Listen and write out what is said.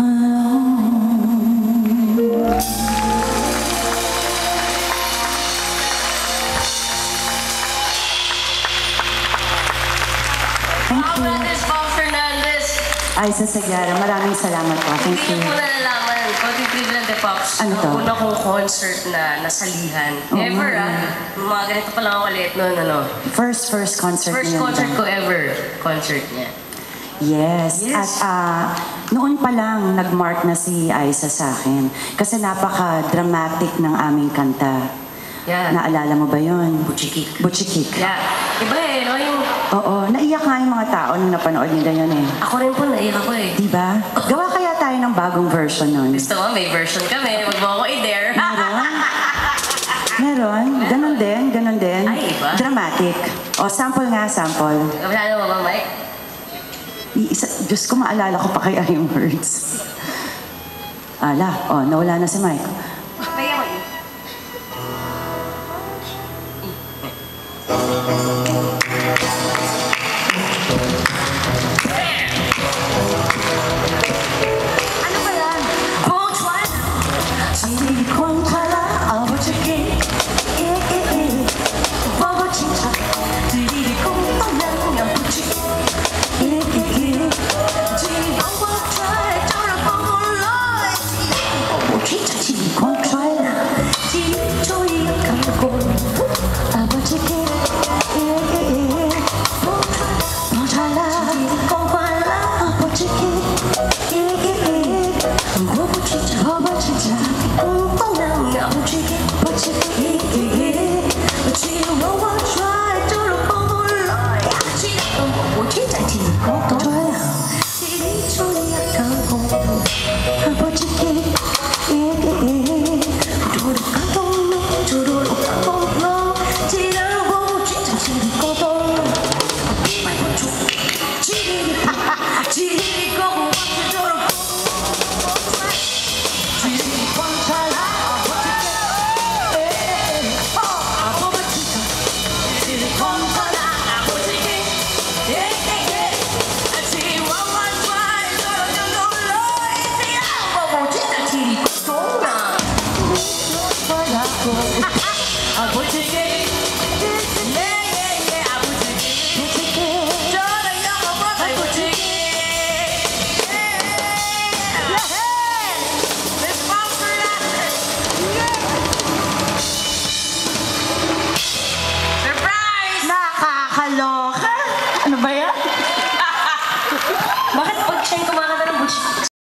Thank you. Bob Fernandez. Aiza Sagara, maraming salamat po. Thank you. Hindi ko nalalaman. Konting trivia de Pops. Ano to? Ang una kong concert na nasalihan. Oh, Ever mga ganito pa lang ako ulit noon, ano. First concert First niya. concert ko ever. Concert niya. Yes. Yes. At noon pa lang nag-mark na si Aiza sa akin. Kasi napaka-dramatic ng aming kanta. Yeah. Naalala mo ba yun? Butchikik. Butchikik. Yeah. Iba no? Yung... Oo, naiyak nga yung mga tao nung napanood nila yun eh. Ako rin po, naiyak ako eh. Diba? Gawa kaya tayo ng bagong version nun. Gusto mo, may version kami. Huwag mo ako i-dare. Meron? Ganon din. Ay, iba? Dramatic. O, sample nga, sample. Kapilano mo ba, Mike? Diyos ko, maalala ko pa kaya yung words. Nawala na si Mike.